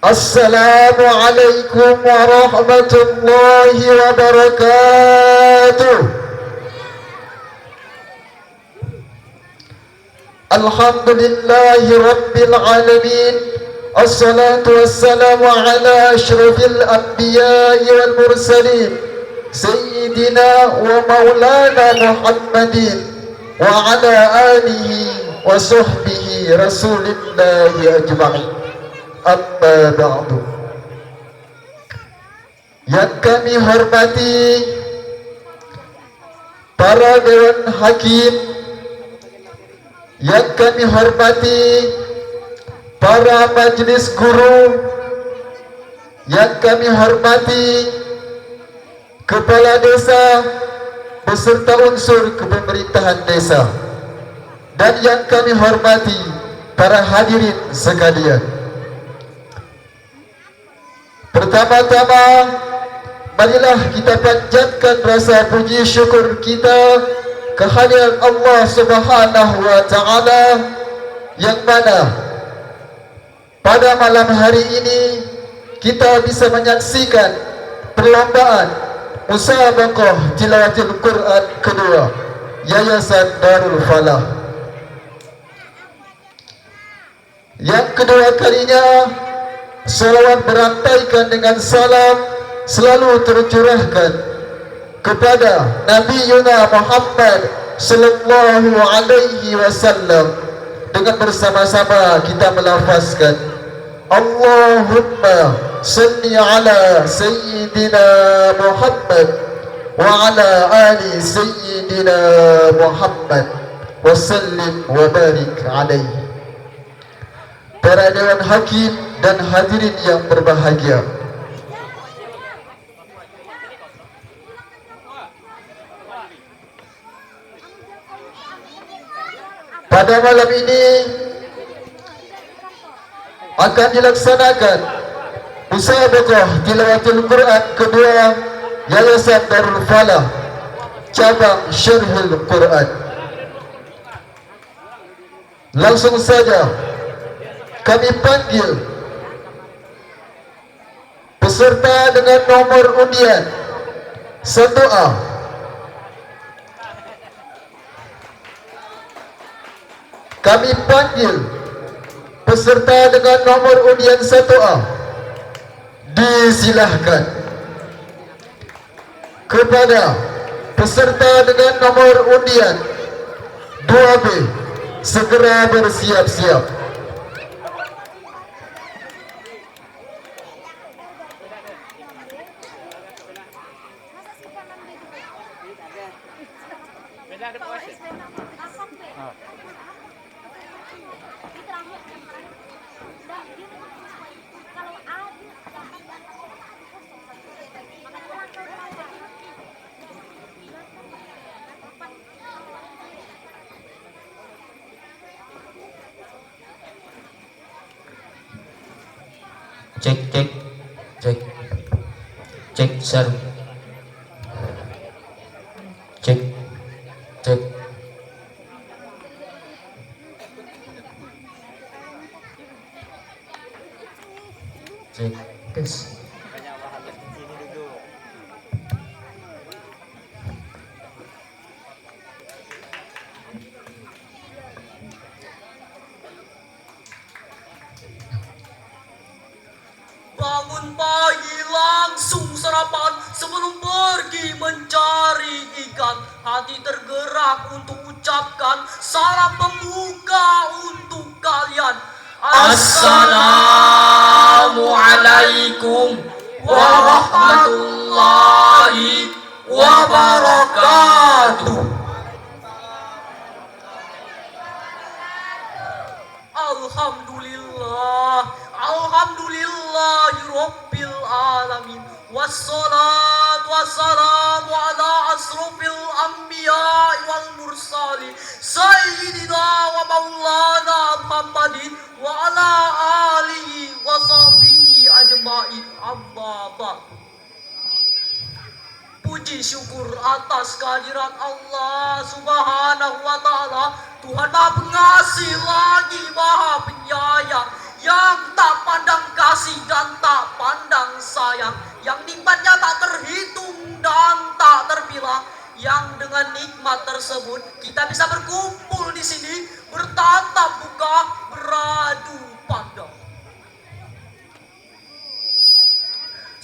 Assalamualaikum warahmatullahi wabarakatuh. Alhamdulillahi rabbil alamin. Assalatu wassalamu ala ashrafil anbiya'i wal mursalin Sayyidina wa maulana Muhammadin wa ala alihi wa sahbihi rasulillahi ajma'in. Amma ba'du. Yang kami hormati para dewan hakim, yang kami hormati para majelis guru, yang kami hormati kepala desa beserta unsur kepemerintahan desa, dan yang kami hormati para hadirin sekalian. Pertama-tama, marilah kita panjatkan rasa puji syukur kita kehadirat Allah Subhanahu wa Ta'ala, yang mana pada malam hari ini kita bisa menyaksikan perlombaan musabaqah tilawatil Quran kedua Yayasan Darul Falah. Yang kedua kalinya, salawat berantaikan dengan salam selalu tercurahkan kepada Nabi Yuna Muhammad sallallahu alaihi wasallam, dengan bersama-sama kita melafazkan Allahumma salli ala Sayyidina Muhammad wa ala ali Sayyidina Muhammad wa sallim wa barik alaihi. Para dewan hakim dan hadirin yang berbahagia, pada malam ini akan dilaksanakan musabaqah tilawatul Quran kedua Yayasan Darul Falah cabang Syarhul Quran. Langsung saja kami panggil peserta dengan nomor undian 1A. Kami panggil peserta dengan nomor undian 1A. Disilahkan. Kepada peserta dengan nomor undian 2B, segera bersiap-siap. Cek sir, cek tes. Bangun pagi langsung sarapan sebelum pergi mencari ikan. Hati tergerak untuk ucapkan salam pembuka untuk kalian. Assalamualaikum warahmatullahi wabarakatuh. Alhamdulillahirabbil alamin. Wassalatu wassalamu ala asrofil anbiya'i wal mursalin Sayyidina wa maulana Muhammadin wa ala alihi wa sahbihi ajma'in. Amma ba'du. Puji syukur atas kehadirat Allah Subhanahu wa Ta'ala, Tuhan Maha Pengasih lagi Maha Penyayang, yang tak pandang kasih dan tak pandang sayang, yang nikmatnya tak terhitung dan tak terbilang, yang dengan nikmat tersebut kita bisa berkumpul di sini, bertatap muka, beradu pandang.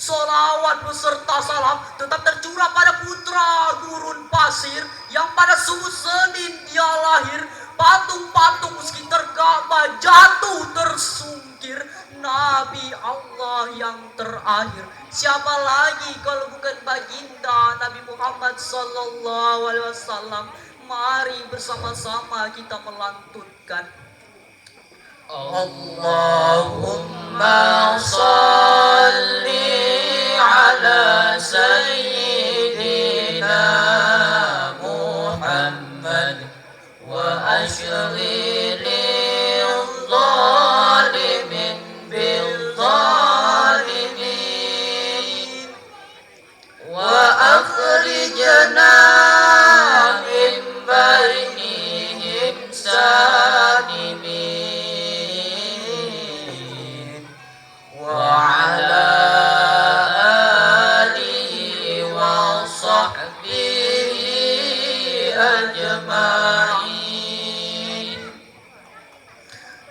Solawat beserta salam tetap tercurah pada putra gurun pasir yang pada subuh Senin dia lahir. Patung-patung meski tergabah jatuh tersungkir, Nabi Allah yang terakhir. Siapa lagi kalau bukan baginda Nabi Muhammad sallallahu alaihi wasallam? Mari bersama-sama kita melantunkan Allahumma salli ala sayyidina Muhammad wa ashghilil zalimin bil zalimin wa akhrijna min bainihim salimin wa ala alihi wa sahbihi ajma'in.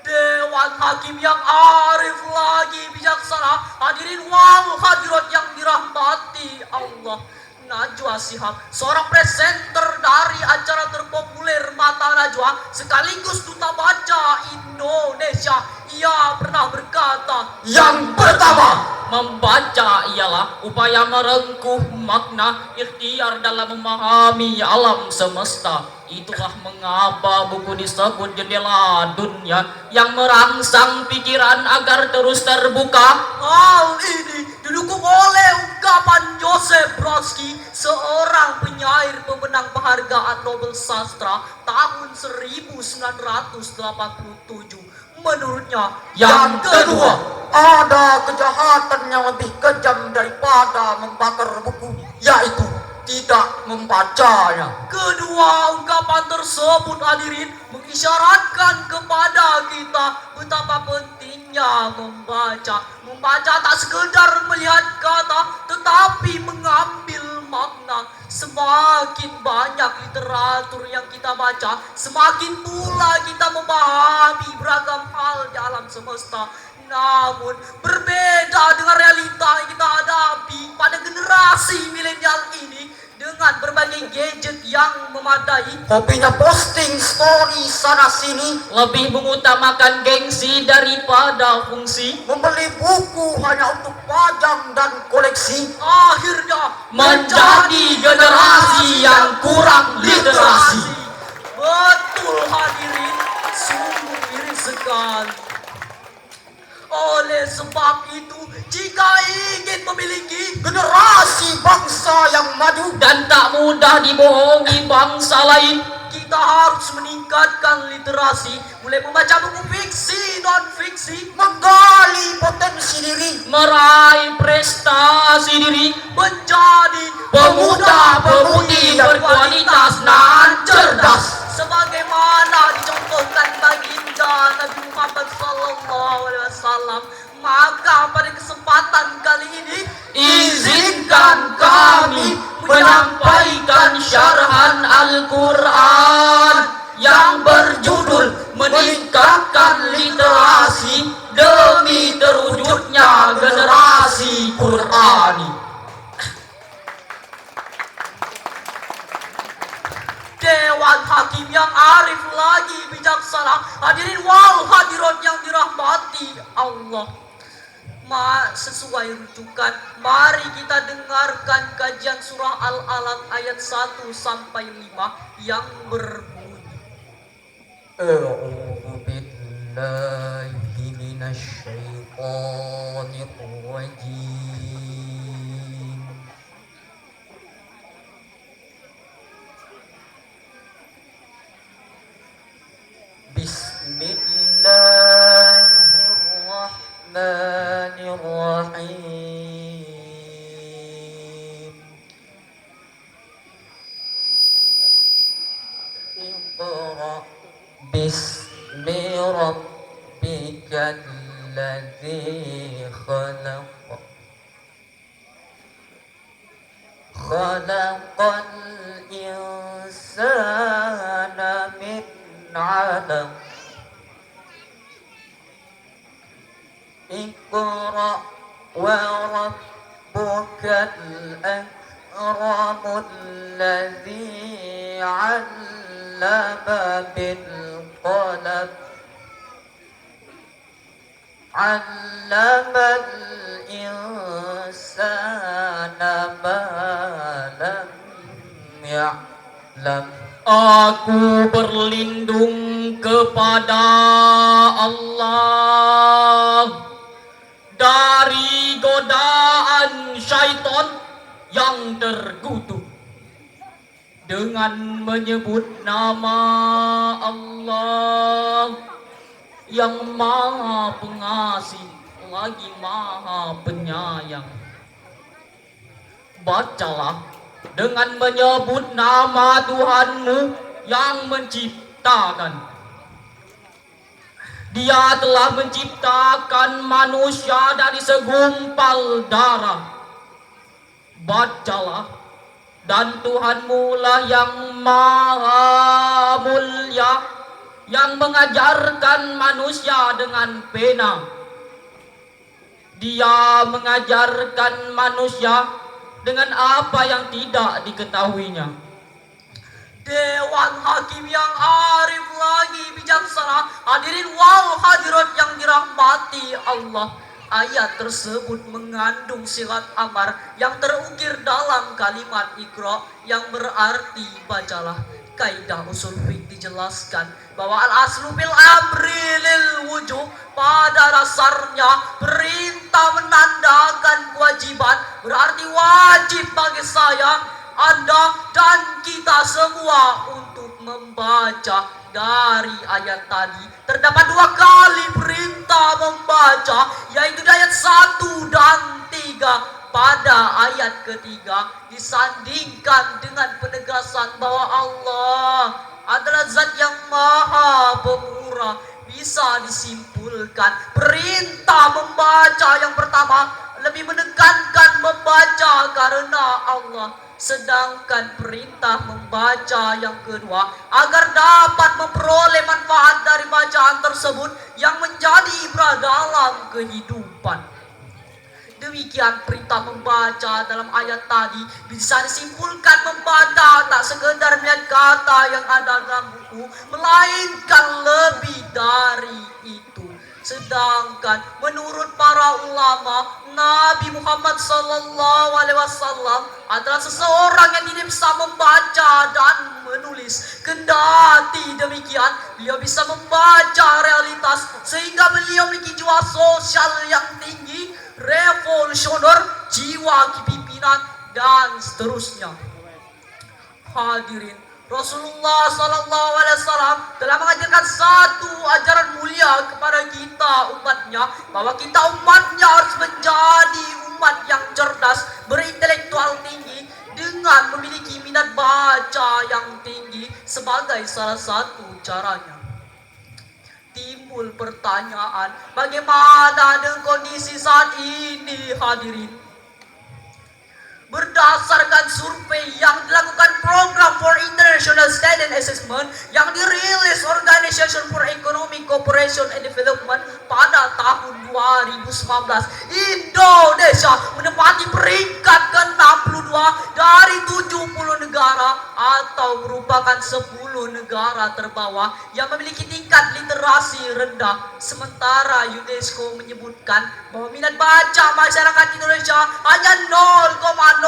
Dewan Hakim yang arif lagi bijaksana, hadirin wal hadirat yang dirahmati Allah. Najwa Shihab, seorang presenter dari acara terpopuler Mata Najwa sekaligus duta baca Indonesia. Ia pernah berkata, Yang pertama, membaca ialah upaya merengkuh makna ikhtiar dalam memahami alam semesta. Itulah mengapa buku disebut jendela dunia yang merangsang pikiran agar terus terbuka. hal ini didukung oleh ungkapan Joseph Brodsky, seorang penyair pemenang penghargaan Nobel Sastra tahun 1987. Menurutnya, Yang kedua, Ada kejahatan yang lebih kejam daripada membakar buku, yaitu tidak membacanya. kedua ungkapan tersebut hadirin mengisyaratkan kepada kita betapa pentingnya membaca. Membaca tak sekedar melihat kata, tetapi mengambil makna. Semakin banyak literatur yang kita baca, semakin pula kita memahami beragam hal di alam semesta. Namun berbeda dengan realita yang kita hadapi pada generasi milenial ini dengan berbagai gadget yang memadai. Hobinya posting story sana sini, lebih mengutamakan gengsi daripada fungsi, membeli buku hanya untuk pajang dan koleksi. Akhirnya menjadi generasi yang kurang literasi. Betul hadirin, sungguh miris sekali. Oleh sebab itu, jika ingin memiliki Generasi bangsa yang maju, Dan tak mudah dibohongi bangsa lain, kita harus meningkatkan literasi, mulai membaca buku fiksi, non-fiksi, menggali potensi diri, meraih prestasi diri, menjadi pemuda-pemudi berkualitas dan cerdas. sebagaimana dicontohkan baginda Nabi Muhammad SAW. Maka pada kesempatan kali ini Izinkan kami menyampaikan syarahan Al-Quran yang berjudul Meningkatkan Literasi Demi Terwujudnya Generasi Qurani. Dewan Hakim yang arif lagi bijaksana, hadirin wal hadirat yang dirahmati Allah. Sesuai rujukan, mari kita dengarkan kajian surah Al-Alaq ayat 1 sampai 5 yang berbunyi. A'udzu billahi minasy syaithanir rajim. Bismillahirrahmanirrahim. Iqra bismi rabbikal الذي خلق الإنسان من علق اقرأ وربك الأكرم الذي علم بالقلم علم الإنسان ما لم يعلم. Aku berlindung kepada Allah dari godaan syaitan yang terkutuk dengan menyebut nama Allah yang Maha Pengasih lagi Maha Penyayang. Bacalah dengan menyebut nama Tuhanmu yang menciptakan. Dia telah menciptakan manusia dari segumpal darah. Bacalah, dan Tuhanmu lah yang Maha Mulia, yang mengajarkan manusia dengan pena. Dia mengajarkan manusia dengan apa yang tidak diketahuinya. Dewan Hakim yang arif lagi bijaksana, hadirin wal hadirat yang dirahmati Allah. Ayat tersebut mengandung sirat amar yang terukir dalam kalimat Iqra yang berarti bacalah. Kaidah usul fiqh dijelaskan bahwa al-aslu bil amri lil wujub, pada dasarnya perintah menandakan kewajiban, berarti wajib bagi saya, Anda dan kita semua untuk membaca. Dari ayat tadi terdapat 2 kali perintah membaca, yaitu di ayat 1 dan 3. Pada ayat ketiga disandingkan dengan penegasan bahwa Allah adalah zat yang maha pemurah. Bisa disimpulkan perintah membaca yang pertama lebih menekankan membaca karena Allah, sedangkan perintah membaca yang kedua agar dapat memperoleh manfaat dari bacaan tersebut yang menjadi ibrah dalam kehidupan. Demikian perintah membaca dalam ayat tadi bisa disimpulkan membaca tak sekedar melihat kata yang ada dalam buku, melainkan lebih dari itu. Sedangkan menurut para ulama, Nabi Muhammad SAW adalah seseorang yang tidak bisa membaca dan menulis. Kendati demikian, beliau bisa membaca realitas sehingga beliau memiliki jiwa sosial yang tinggi, revolusioner, jiwa kepimpinan, dan seterusnya. Hadirin, Rasulullah SAW telah mengajarkan satu ajaran mulia kepada kita umatnya, bahwa kita umatnya harus menjadi umat yang cerdas, berintelektual tinggi, dengan memiliki minat baca yang tinggi sebagai salah satu caranya. Timbul pertanyaan, bagaimana dengan kondisi saat ini, hadirin? Berdasarkan survei yang dilakukan Program for International Study and Assessment yang dirilis Organization for Economic Cooperation and Development pada tahun 2019, Indonesia menempati peringkat ke-62 dari 70 negara atau merupakan 10 negara terbawah yang memiliki tingkat literasi rendah. Sementara UNESCO menyebutkan bahwa minat baca masyarakat Indonesia hanya 0,001%.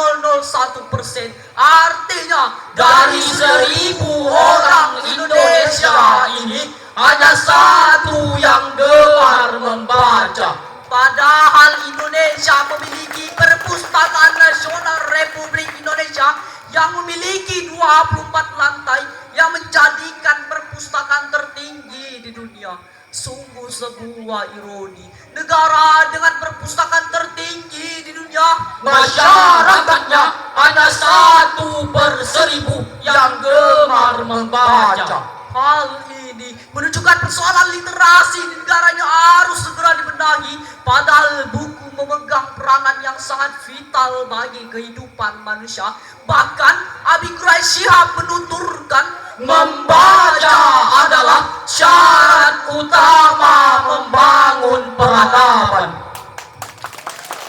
Artinya dari 1000 orang Indonesia ini hanya 1 yang gemar membaca. Padahal Indonesia memiliki Perpustakaan Nasional Republik Indonesia yang memiliki 24 lantai yang menjadikan perpustakaan tertinggi di dunia. Sungguh sebuah ironi, negara dengan perpustakaan tertinggi di dunia, masyarakatnya hanya 1/1000 yang gemar membaca. Hal ini menunjukkan persoalan literasi di negaranya harus segera dibenahi, padahal buku memegang peranan yang sangat vital bagi kehidupan manusia. Bahkan Abi Quraish Shihab menuturkan, Membaca adalah syarat utama membangun peradaban.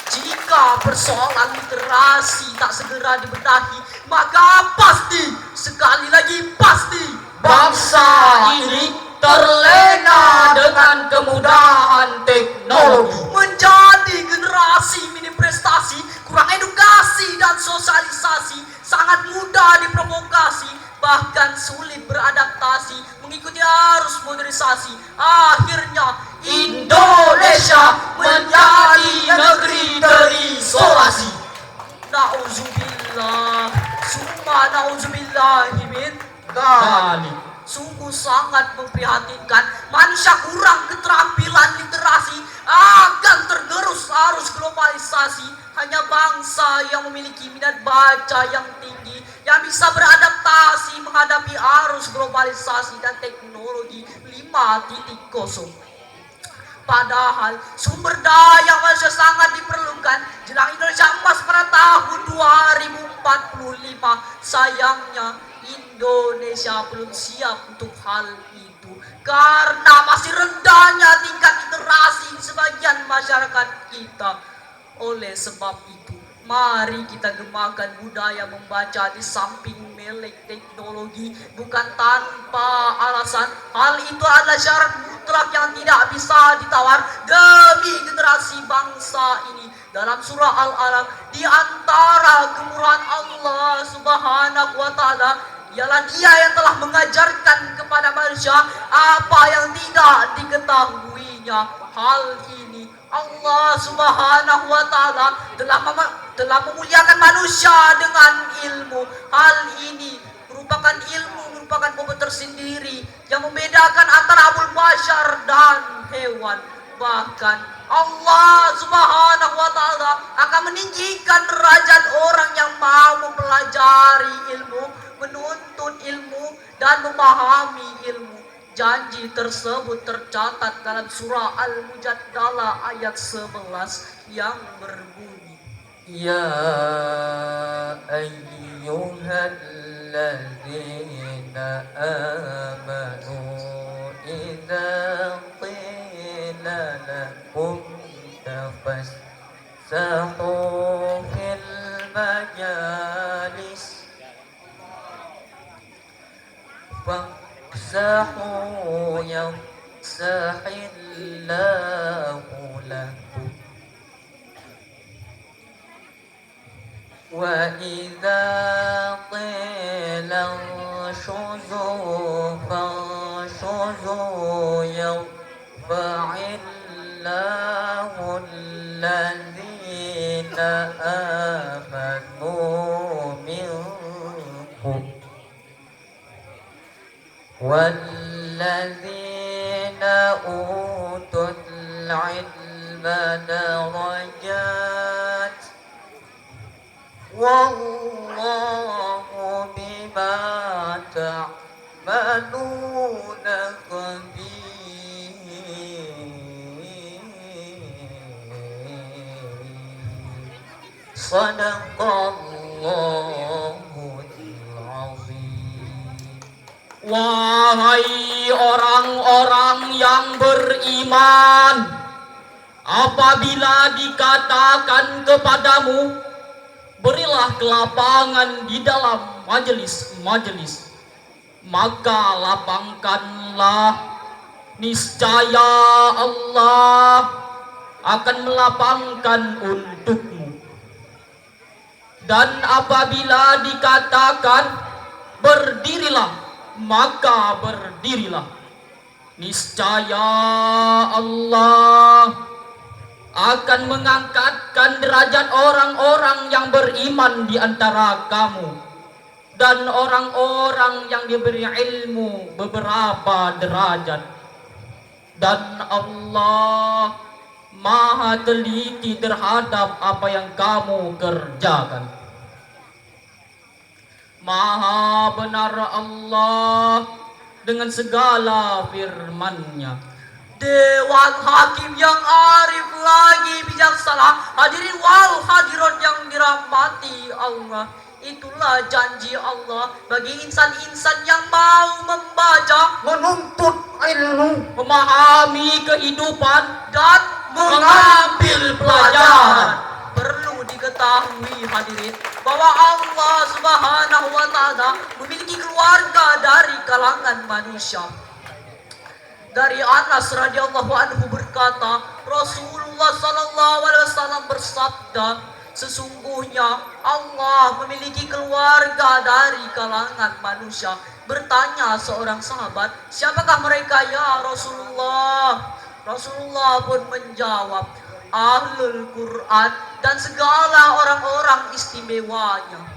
jika persoalan literasi tak segera dibenahi, maka pasti, sekali lagi pasti, Bangsa ini terlena dengan kemudahan teknologi. menjadi generasi minim prestasi, kurang edukasi dan sosialisasi, sangat mudah diprovokasi, bahkan sulit beradaptasi, mengikuti arus modernisasi. Akhirnya Indonesia menjadi negeri terisolasi. Nauzubillah, summa nauzubillahi min Kali Sungguh sangat memprihatinkan, manusia kurang keterampilan literasi akan tergerus arus globalisasi. Hanya bangsa yang memiliki minat baca yang tinggi yang bisa beradaptasi menghadapi arus globalisasi dan teknologi 5.0. Padahal sumber daya manusia sangat diperlukan jelang Indonesia emas pada tahun 2045. Sayangnya Indonesia belum siap untuk hal itu karena masih rendahnya tingkat literasi sebagian masyarakat kita. Oleh sebab itu, mari kita gemakan budaya membaca di samping melek teknologi, bukan tanpa alasan. Hal itu adalah syarat mutlak yang tidak bisa ditawar demi generasi bangsa ini. Dalam surah Al-Alaq, di antara kemurahan Allah Subhanahu wa Ta'ala ialah Dia yang telah mengajarkan kepada manusia apa yang tidak diketahuinya. Hal ini Allah Subhanahu wa Ta'ala telah memuliakan manusia dengan ilmu. Hal ini merupakan bobot tersendiri yang membedakan antara abul bashar dan hewan. Bahkan Allah Subhanahu wa Ta'ala akan meninggikan derajat orang yang mau mempelajari ilmu, menuntut ilmu, dan memahami ilmu. Janji tersebut tercatat dalam surah Al-Mujadalah ayat 11 yang berbunyi, Ya ayyuhalladzina amanu idza qila lakum tafassahu fil majalis fafsahu yafsahillahu lakum wa idza qila shuzu fanshuzu yarfa'illahu alladzina amanu minkum والذين أوتوا العلم درجات والله بما تعملون خبير صدق الله Wahai orang-orang yang beriman, apabila dikatakan kepadamu, berilah kelapangan di dalam majelis-majelis, maka lapangkanlah, niscaya Allah akan melapangkan untukmu. Dan apabila dikatakan berdirilah, maka berdirilah, niscaya Allah akan mengangkatkan derajat orang-orang yang beriman di antara kamu dan orang-orang yang diberi ilmu beberapa derajat. Dan Allah Maha teliti terhadap apa yang kamu kerjakan. Maha benar Allah dengan segala firman-Nya. Dewan Hakim yang arif lagi bijaksana, hadirin wal hadirat yang dirahmati Allah. Itulah janji Allah bagi insan-insan yang mau membaca, menuntut ilmu, memahami kehidupan, dan mengambil pelajaran. Perlu diketahui hadirin bahwa Allah Subhanahu wa taala memiliki keluarga dari kalangan manusia. Dari Anas radhiyallahu anhu berkata, Rasulullah sallallahu alaihi wasallam bersabda, sesungguhnya Allah memiliki keluarga dari kalangan manusia. Bertanya seorang sahabat, siapakah mereka ya Rasulullah? Rasulullah pun menjawab, Ahlul Quran dan segala orang-orang istimewanya.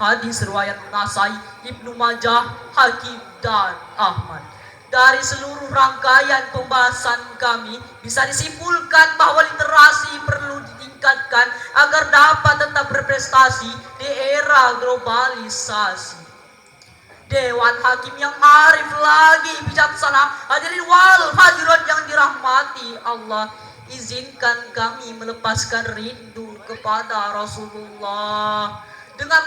Hadis riwayat Nasai, Ibnu Majah, Hakim dan Ahmad. Dari seluruh rangkaian pembahasan kami bisa disimpulkan bahwa literasi perlu ditingkatkan agar dapat tetap berprestasi di era globalisasi. Dewan Hakim yang arif lagi bijaksana, hadirin wal hadirat yang dirahmati Allah, izinkan kami melepaskan rindu kepada Rasulullah dengan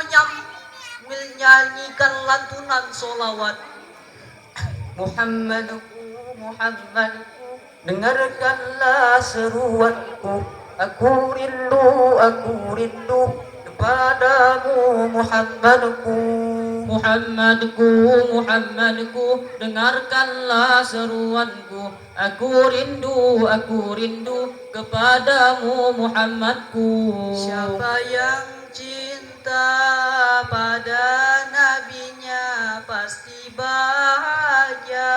menyanyikan lantunan solawat. Muhammadku, Muhammadku, dengarkanlah seruanku. Aku rindu kepadamu Muhammadku. Muhammadku, Muhammadku, dengarkanlah seruanku. Aku rindu kepadamu Muhammadku. Siapa yang cinta pada nabinya pasti bahagia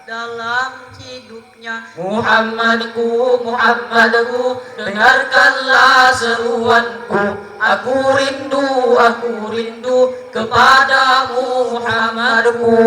dalam hidupnya. Muhammadku, Muhammadku, dengarkanlah seruanku. Aku rindu kepadamu Muhammadku.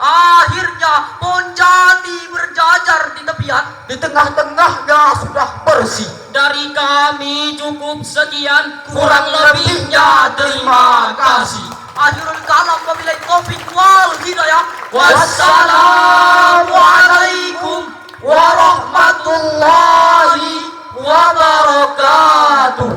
Akhirnya pohon jati berjajar di tepian. di tengah-tengahnya sudah bersih. Dari kami cukup sekian, kurang lebihnya terima kasih. Akhirul kalam wabillahi taufiq wal hidayah. Wassalamualaikum warahmatullahi wabarakatuh.